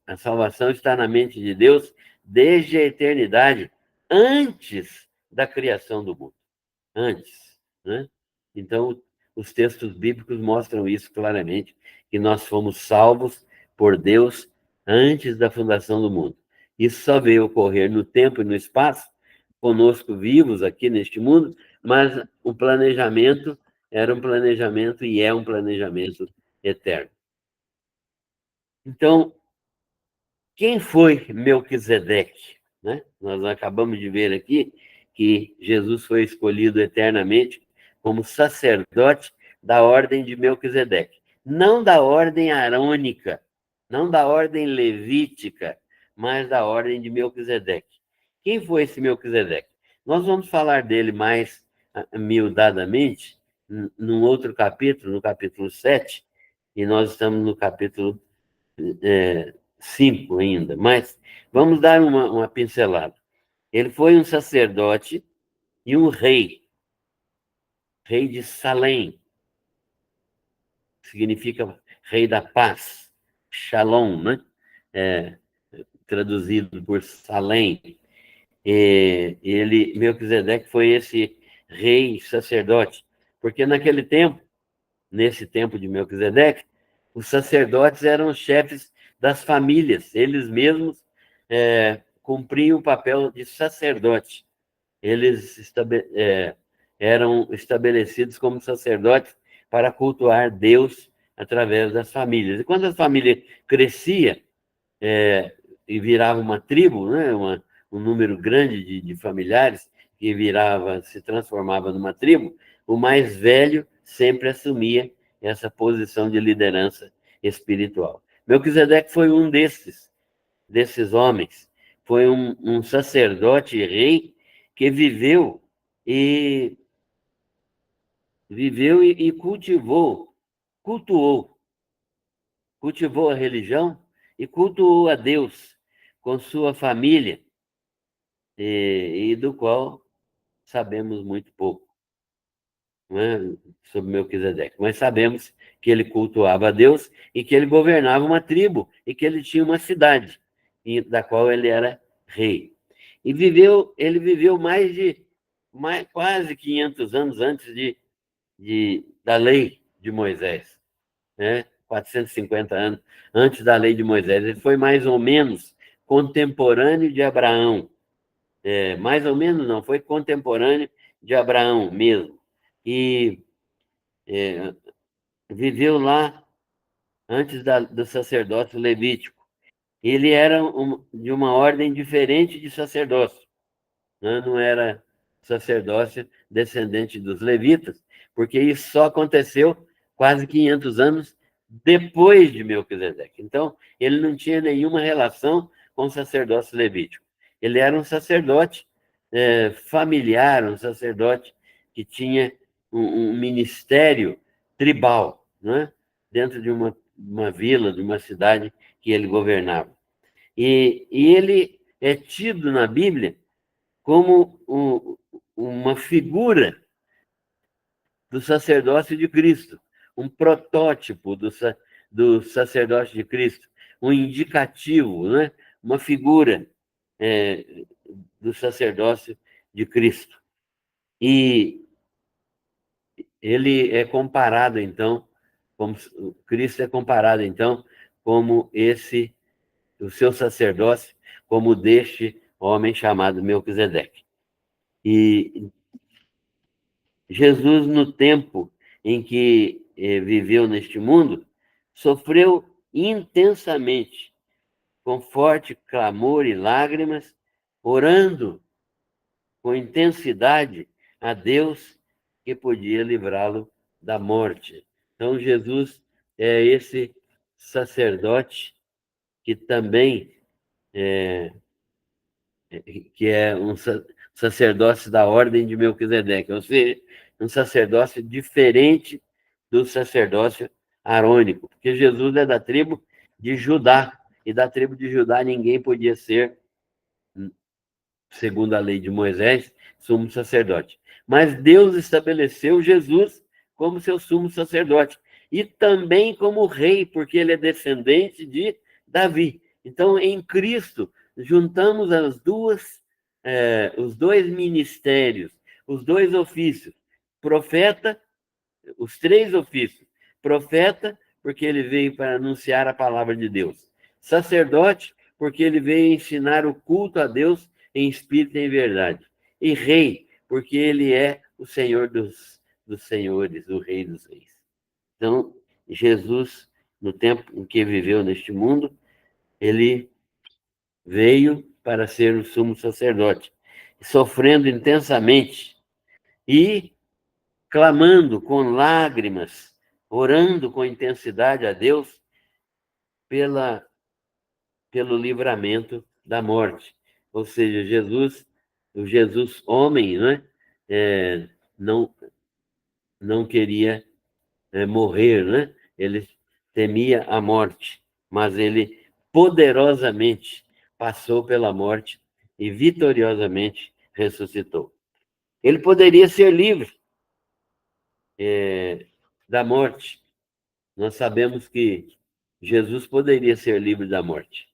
A salvação está na mente de Deus desde a eternidade, antes da criação do mundo. Antes, né? Então, os textos bíblicos mostram isso claramente, que nós fomos salvos por Deus antes da fundação do mundo. Isso só veio ocorrer no tempo e no espaço, conosco vivos aqui neste mundo, mas o planejamento era um planejamento e é um planejamento eterno. Então, quem foi Melquisedeque? Né? Nós acabamos de ver aqui que Jesus foi escolhido eternamente como sacerdote da ordem de Melquisedeque. Não da ordem arônica, não da ordem levítica, mas da ordem de Melquisedeque. Quem foi esse Melquisedeque? Nós vamos falar dele mais miudadamente num outro capítulo, no capítulo 7, e nós estamos no capítulo 5 ainda, mas vamos dar uma pincelada. Ele foi um sacerdote e um rei de Salém, significa rei da paz, Shalom, né? É, traduzido por Salém. Melquisedeque foi esse rei sacerdote, porque naquele tempo, nesse tempo de Melquisedeque, os sacerdotes eram os chefes das famílias, eles mesmos cumpriam o papel de sacerdote. Eles eram estabelecidos como sacerdotes para cultuar Deus através das famílias. E quando a família crescia e virava uma tribo, né, um número grande de familiares que se transformava numa tribo, o mais velho sempre assumia essa posição de liderança espiritual. Melquisedeque foi um desses homens, foi um sacerdote e rei que viveu e cultuou a religião e cultuou a Deus com sua família, e do qual sabemos muito pouco, não é? Sobre Melquisedeque, mas sabemos que ele cultuava a Deus e que ele governava uma tribo e que ele tinha uma cidade da qual ele era rei. E ele viveu quase 500 anos antes da lei de Moisés, né? 450 anos antes da lei de Moisés. Ele foi mais ou menos contemporâneo de Abraão. Mais ou menos não, foi contemporâneo de Abraão mesmo. E viveu lá antes do sacerdócio levítico. Ele era de uma ordem diferente de sacerdócio, né? Não era sacerdócio descendente dos levitas, porque isso só aconteceu quase 500 anos depois de Melquisedeque. Então, ele não tinha nenhuma relação com o sacerdócio levítico. Ele era um sacerdote familiar, um sacerdote que tinha um ministério tribal, né? Dentro de uma vila, de uma cidade que ele governava. E ele é tido na Bíblia como uma figura do sacerdócio de Cristo, um protótipo do sacerdócio de Cristo, um indicativo, né? Uma figura do sacerdócio de Cristo. E ele é comparado, então, Cristo é comparado, então, como o seu sacerdócio, como deste homem chamado Melquisedeque. E Jesus, no tempo em que viveu neste mundo, sofreu intensamente, com forte clamor e lágrimas, orando com intensidade a Deus que podia livrá-lo da morte. Então, Jesus é esse sacerdote que também que é um sacerdócio da ordem de Melquisedeque, ou seja, um sacerdócio diferente do sacerdócio arônico, porque Jesus é da tribo de Judá, e da tribo de Judá ninguém podia ser, segundo a lei de Moisés, sumo sacerdote. Mas Deus estabeleceu Jesus como seu sumo sacerdote, e também como rei, porque ele é descendente de Davi. Então, em Cristo, juntamos os dois ministérios, os dois ofícios. Profeta, os três ofícios. Profeta, porque ele veio para anunciar a palavra de Deus. Sacerdote, porque ele veio ensinar o culto a Deus em espírito e em verdade. E rei, porque ele é o Senhor dos senhores, o Rei dos reis. Então, Jesus no tempo em que viveu neste mundo, ele veio para ser o sumo sacerdote, sofrendo intensamente e clamando com lágrimas, orando com intensidade a Deus pelo livramento da morte. Ou seja, o Jesus homem, né? É, não, não queria morrer, né? Ele temia a morte, mas ele poderosamente passou pela morte e vitoriosamente ressuscitou. Ele poderia ser livre da morte. Nós sabemos que Jesus poderia ser livre da morte,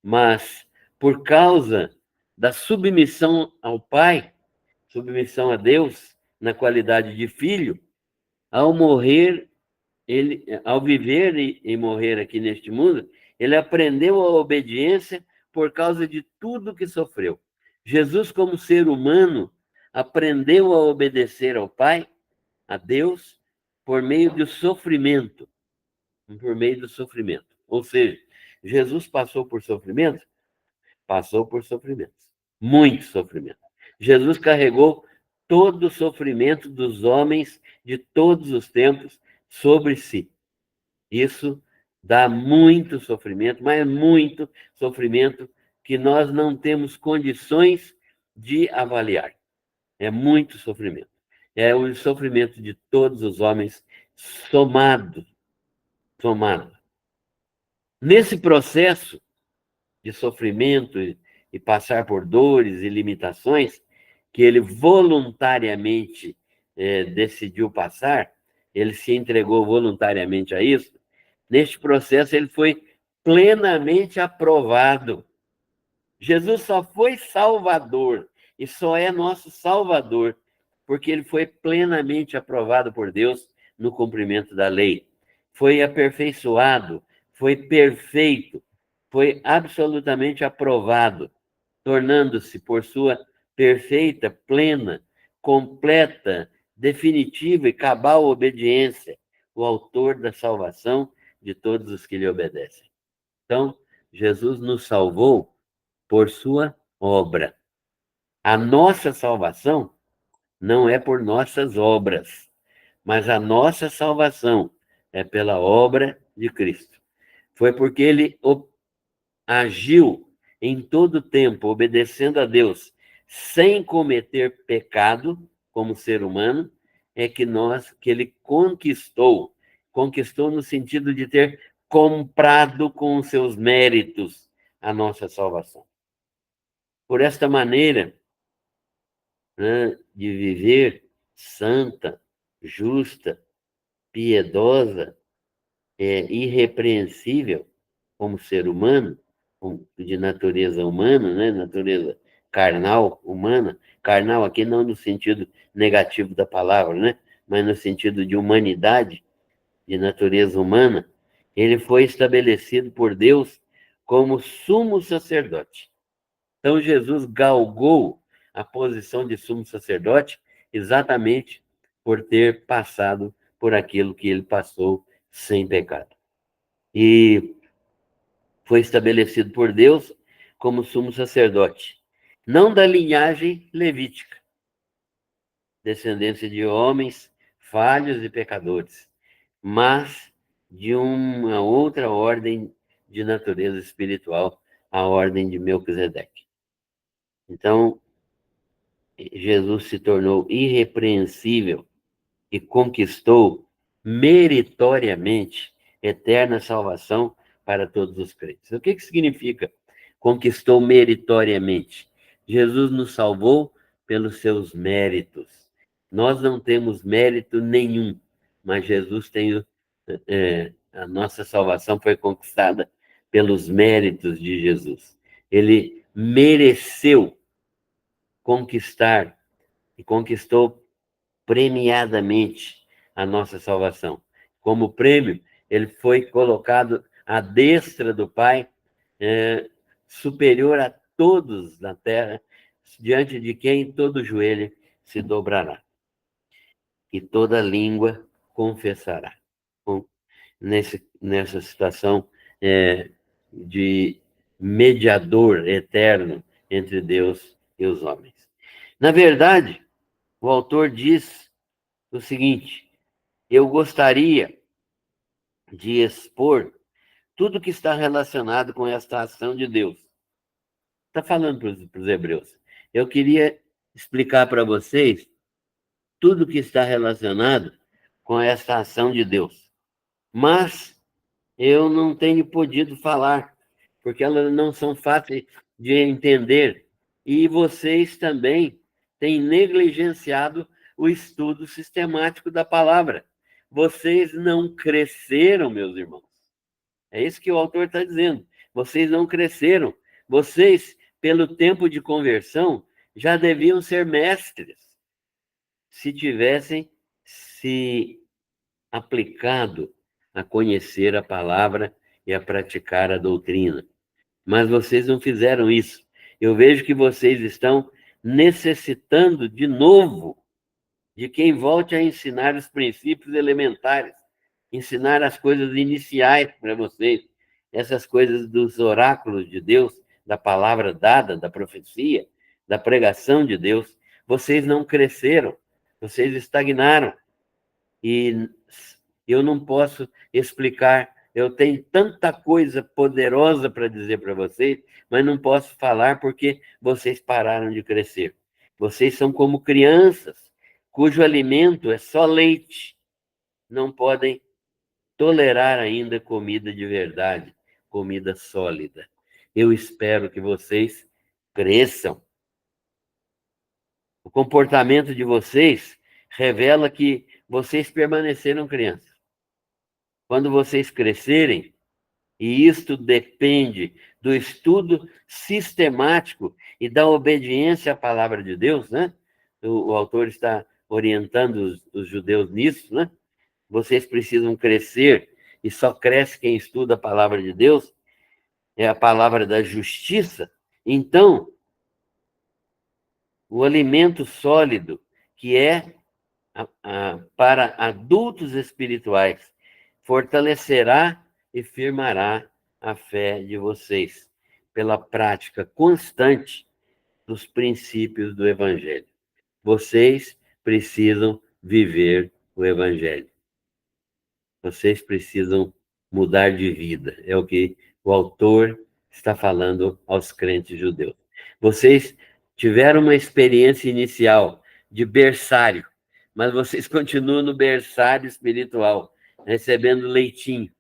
mas por causa da submissão ao Pai, submissão a Deus, na qualidade de filho, ao morrer, ao viver e morrer aqui neste mundo, ele aprendeu a obediência por causa de tudo que sofreu. Jesus, como ser humano, aprendeu a obedecer ao Pai, a Deus, por meio do sofrimento, por meio do sofrimento. Ou seja, Jesus passou por sofrimento? Passou por sofrimentos, muito sofrimento. Jesus carregou todo o sofrimento dos homens de todos os tempos sobre si. Isso dá muito sofrimento, mas muito sofrimento que nós não temos condições de avaliar. É muito sofrimento. É o sofrimento de todos os homens somado, somado. Nesse processo de sofrimento e passar por dores e limitações que ele voluntariamente decidiu passar, ele se entregou voluntariamente a isso. Neste processo, ele foi plenamente aprovado. Jesus só foi Salvador e só é nosso Salvador porque ele foi plenamente aprovado por Deus no cumprimento da lei. Foi aperfeiçoado, foi perfeito, foi absolutamente aprovado, tornando-se, por sua perfeita, plena, completa, definitiva e cabal obediência, o autor da salvação de todos os que lhe obedecem. Então, Jesus nos salvou por sua obra. A nossa salvação não é por nossas obras, mas a nossa salvação é pela obra de Cristo. Foi porque ele agiu em todo tempo, obedecendo a Deus, sem cometer pecado como ser humano, é que ele conquistou no sentido de ter comprado com os seus méritos a nossa salvação. Por esta maneira, né, de viver santa, justa, piedosa, irrepreensível como ser humano, de natureza humana, né? Natureza carnal, humana. Carnal aqui não no sentido negativo da palavra, né? Mas no sentido de humanidade, de natureza humana. Ele foi estabelecido por Deus como sumo sacerdote. Então, Jesus galgou a posição de sumo sacerdote exatamente por ter passado por aquilo que ele passou sem pecado. E foi estabelecido por Deus como sumo sacerdote, não da linhagem levítica, descendência de homens falhos e pecadores, mas de uma outra ordem de natureza espiritual, a ordem de Melquisedeque. Então, Jesus se tornou irrepreensível e conquistou meritoriamente eterna salvação para todos os crentes. O que significa conquistou meritoriamente? Jesus nos salvou pelos seus méritos. Nós não temos mérito nenhum, mas Jesus tem a nossa salvação foi conquistada pelos méritos de Jesus. Ele mereceu conquistar e conquistou premiadamente a nossa salvação. Como prêmio, ele foi colocado à destra do Pai, superior a todos na terra, diante de quem todo joelho se dobrará e toda língua confessará. Bom, nessa situação de mediador eterno entre Deus e os homens. Na verdade, o autor diz o seguinte: eu gostaria de expor tudo que está relacionado com esta ação de Deus. Está falando para os hebreus. Eu queria explicar para vocês tudo que está relacionado com esta ação de Deus. Mas eu não tenho podido falar, porque elas não são fáceis de entender. E vocês também têm negligenciado o estudo sistemático da palavra. Vocês não cresceram, meus irmãos. É isso que o autor está dizendo. Vocês não cresceram. Vocês, pelo tempo de conversão, já deviam ser mestres, se tivessem se aplicado a conhecer a palavra e a praticar a doutrina. Mas vocês não fizeram isso. Eu vejo que vocês estão necessitando de novo de quem volte a ensinar os princípios elementares, ensinar as coisas iniciais para vocês, essas coisas dos oráculos de Deus, da palavra dada, da profecia, da pregação de Deus. Vocês não cresceram, vocês estagnaram. E eu não posso explicar. Eu tenho tanta coisa poderosa para dizer para vocês, mas não posso falar porque vocês pararam de crescer. Vocês são como crianças, cujo alimento é só leite. Não podem tolerar ainda comida de verdade, comida sólida. Eu espero que vocês cresçam. O comportamento de vocês revela que vocês permaneceram crianças. Quando vocês crescerem, e isto depende do estudo sistemático e da obediência à palavra de Deus, né? O autor está orientando os judeus nisso, né? Vocês precisam crescer, e só cresce quem estuda a palavra de Deus, é a palavra da justiça. Então, o alimento sólido, que é para adultos espirituais, fortalecerá e firmará a fé de vocês pela prática constante dos princípios do Evangelho. Vocês precisam viver o Evangelho. Vocês precisam mudar de vida. É o que o autor está falando aos crentes judeus. Vocês tiveram uma experiência inicial de berçário, mas vocês continuam no berçário espiritual, recebendo leitinho.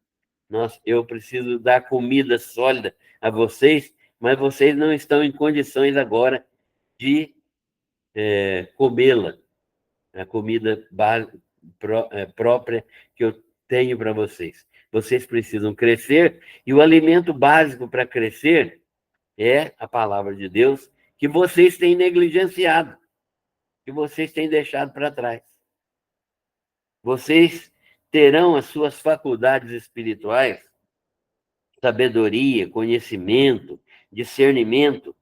Nossa, eu preciso dar comida sólida a vocês, mas vocês não estão em condições agora de comê-la, a comida própria que eu tenho para vocês. Vocês precisam crescer, e o alimento básico para crescer é a palavra de Deus, que vocês têm negligenciado, que vocês têm deixado para trás. Vocês terão as suas faculdades espirituais, sabedoria, conhecimento, discernimento.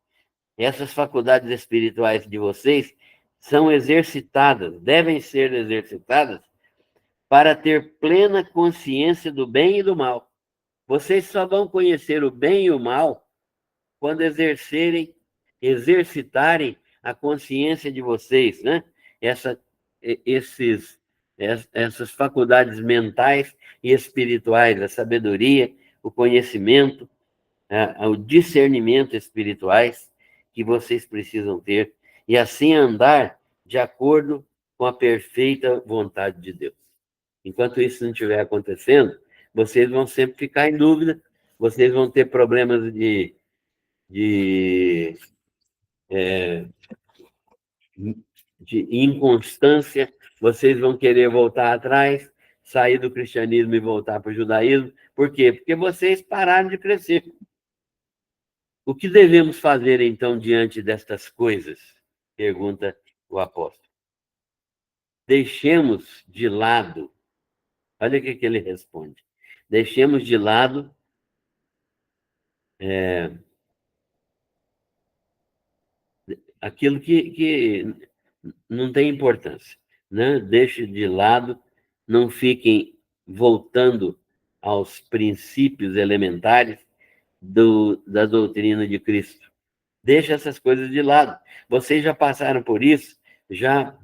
Essas faculdades espirituais de vocês são exercitadas, devem ser exercitadas para ter plena consciência do bem e do mal. Vocês só vão conhecer o bem e o mal quando exercitarem a consciência de vocês, né? Essas faculdades mentais e espirituais, a sabedoria, o conhecimento, o discernimento espirituais que vocês precisam ter, e assim andar de acordo com a perfeita vontade de Deus. Enquanto isso não estiver acontecendo, vocês vão sempre ficar em dúvida, vocês vão ter problemas de inconstância, vocês vão querer voltar atrás, sair do cristianismo e voltar para o judaísmo. Por quê? Porque vocês pararam de crescer. O que devemos fazer, então, diante destas coisas? Pergunta o apóstolo. Deixemos de lado, olha o que ele responde, deixemos de lado aquilo que não tem importância, né? Deixe de lado, não fiquem voltando aos princípios elementares da doutrina de Cristo. Deixa essas coisas de lado. Vocês já passaram por isso, já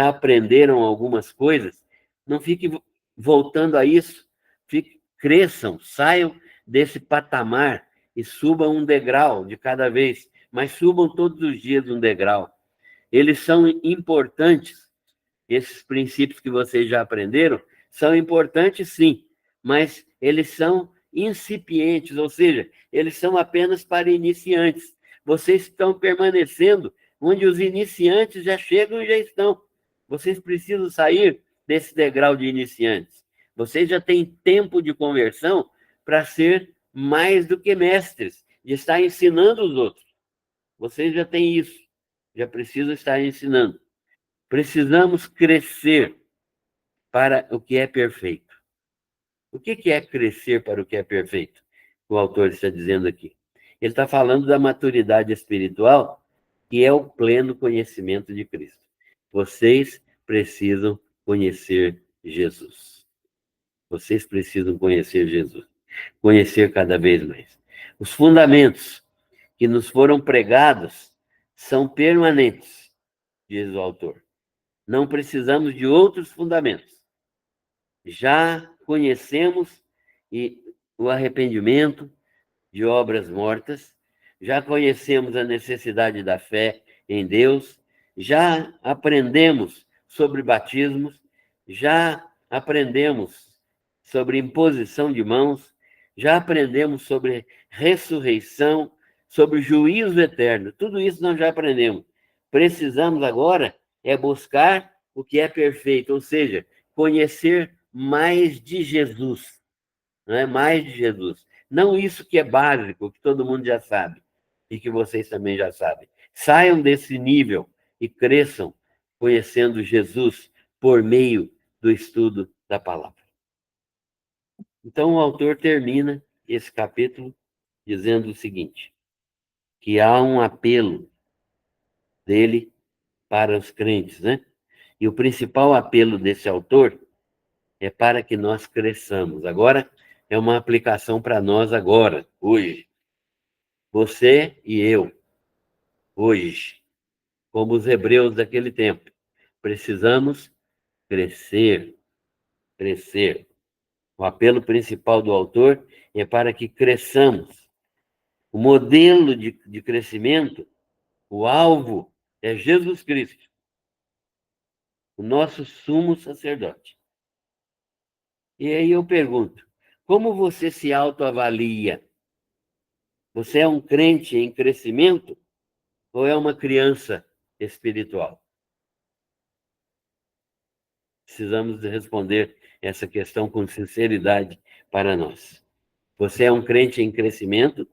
aprenderam algumas coisas. Não fiquem voltando a isso. Cresçam, saiam desse patamar e subam um degrau de cada vez, mas subam todos os dias um degrau. Eles são importantes, esses princípios que vocês já aprenderam, são importantes sim, mas eles são incipientes, ou seja, eles são apenas para iniciantes. Vocês estão permanecendo onde os iniciantes já chegam e já estão. Vocês precisam sair desse degrau de iniciantes. Vocês já têm tempo de conversão para ser mais do que mestres, de estar ensinando os outros. Vocês já têm isso, já precisam estar ensinando. Precisamos crescer para o que é perfeito. O que é crescer para o que é perfeito? O autor está dizendo aqui. Ele está falando da maturidade espiritual, que é o pleno conhecimento de Cristo. Vocês precisam conhecer Jesus. Vocês precisam conhecer Jesus. Conhecer cada vez mais. Os fundamentos que nos foram pregados são permanentes, diz o autor. Não precisamos de outros fundamentos. Já conhecemos o arrependimento de obras mortas, já conhecemos a necessidade da fé em Deus, já aprendemos sobre batismos, já aprendemos sobre imposição de mãos, já aprendemos sobre ressurreição, sobre juízo eterno. Tudo isso nós já aprendemos. Precisamos agora buscar o que é perfeito, ou seja, conhecer mais de Jesus, não é? Mais de Jesus. Não isso que é básico, que todo mundo já sabe, e que vocês também já sabem. Saiam desse nível e cresçam conhecendo Jesus por meio do estudo da palavra. Então, o autor termina esse capítulo dizendo o seguinte, que há um apelo dele para os crentes, né? E o principal apelo desse autor é para que nós cresçamos. Agora, é uma aplicação para nós agora, hoje. Você e eu, hoje, como os hebreus daquele tempo, precisamos crescer, crescer. O apelo principal do autor é para que cresçamos. O modelo de crescimento, o alvo, é Jesus Cristo, o nosso sumo sacerdote. E aí eu pergunto, como você se autoavalia? Você é um crente em crescimento ou é uma criança espiritual? Precisamos responder essa questão com sinceridade para nós. Você é um crente em crescimento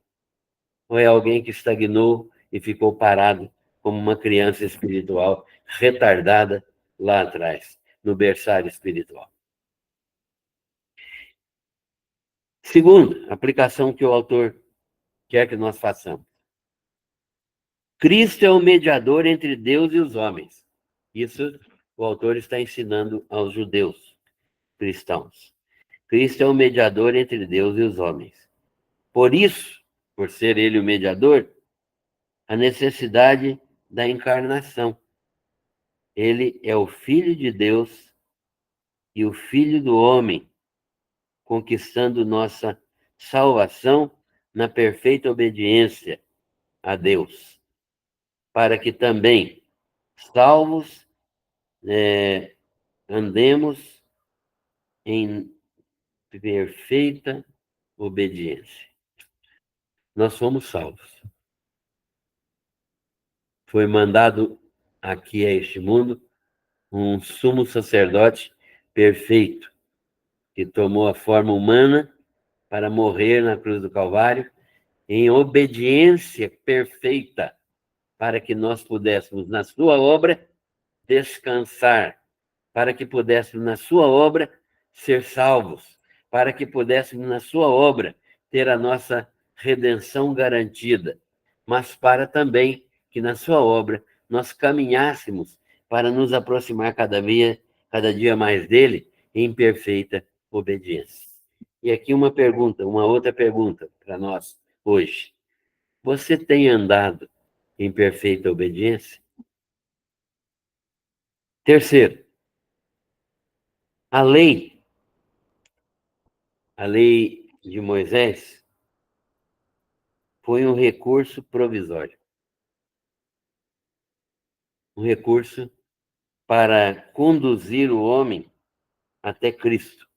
ou é alguém que estagnou e ficou parado como uma criança espiritual retardada lá atrás, no berçário espiritual? Segundo, a aplicação que o autor quer que nós façamos. Cristo é o mediador entre Deus e os homens. Isso o autor está ensinando aos judeus cristãos. Cristo é o mediador entre Deus e os homens. Por isso, por ser ele o mediador, a necessidade da encarnação. Ele é o Filho de Deus e o Filho do homem, conquistando nossa salvação na perfeita obediência a Deus, para que também, salvos, andemos em perfeita obediência. Nós somos salvos. Foi mandado aqui a este mundo um sumo sacerdote perfeito, que tomou a forma humana para morrer na cruz do Calvário, em obediência perfeita, para que nós pudéssemos, na sua obra, descansar, para que pudéssemos, na sua obra, ser salvos, para que pudéssemos, na sua obra, ter a nossa redenção garantida, mas para também que, na sua obra, nós caminhássemos para nos aproximar cada dia mais dele em perfeita obediência. E aqui uma pergunta, uma outra pergunta para nós hoje. Você tem andado em perfeita obediência? Terceiro, a lei, a lei de Moisés, foi um recurso provisório, um recurso para conduzir o homem até Cristo.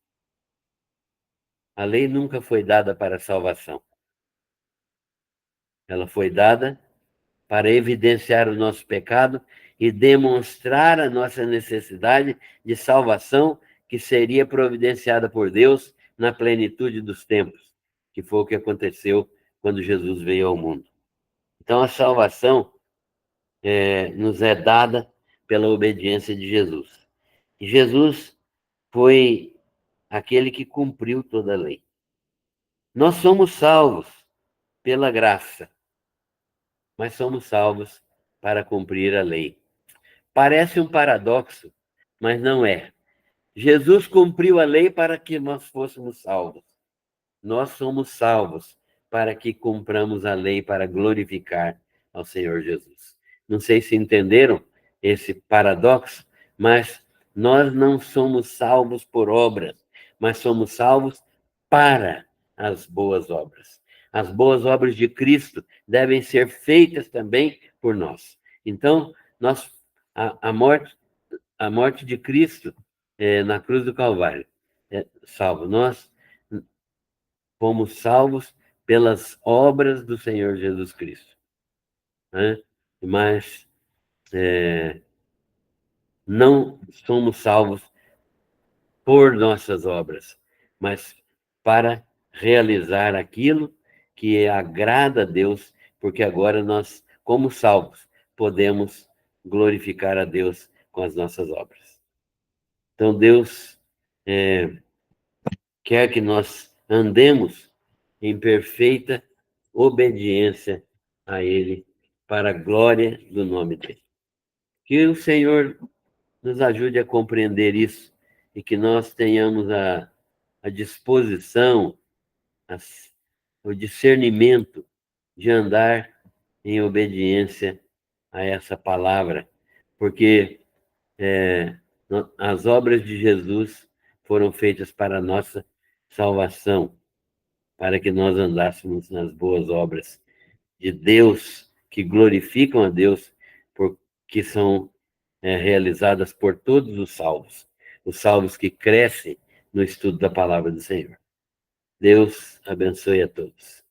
A lei nunca foi dada para salvação. Ela foi dada para evidenciar o nosso pecado e demonstrar a nossa necessidade de salvação que seria providenciada por Deus na plenitude dos tempos, que foi o que aconteceu quando Jesus veio ao mundo. Então, a salvação nos é dada pela obediência de Jesus. E Jesus foi aquele que cumpriu toda a lei. Nós somos salvos pela graça, mas somos salvos para cumprir a lei. Parece um paradoxo, mas não é. Jesus cumpriu a lei para que nós fôssemos salvos. Nós somos salvos para que cumpramos a lei para glorificar ao Senhor Jesus. Não sei se entenderam esse paradoxo, mas nós não somos salvos por obras, mas somos salvos para as boas obras. As boas obras de Cristo devem ser feitas também por nós. Então, a morte de Cristo na cruz do Calvário salvo. Nós fomos salvos pelas obras do Senhor Jesus Cristo, né? Mas não somos salvos por nossas obras, mas para realizar aquilo que agrada a Deus, porque agora nós, como salvos, podemos glorificar a Deus com as nossas obras. Então, Deus quer que nós andemos em perfeita obediência a Ele, para a glória do nome dEle. Que o Senhor nos ajude a compreender isso e que nós tenhamos a disposição, o discernimento de andar em obediência a essa palavra, porque as obras de Jesus foram feitas para a nossa salvação, para que nós andássemos nas boas obras de Deus, que glorificam a Deus, que são realizadas por todos os salvos que crescem no estudo da palavra do Senhor. Deus abençoe a todos.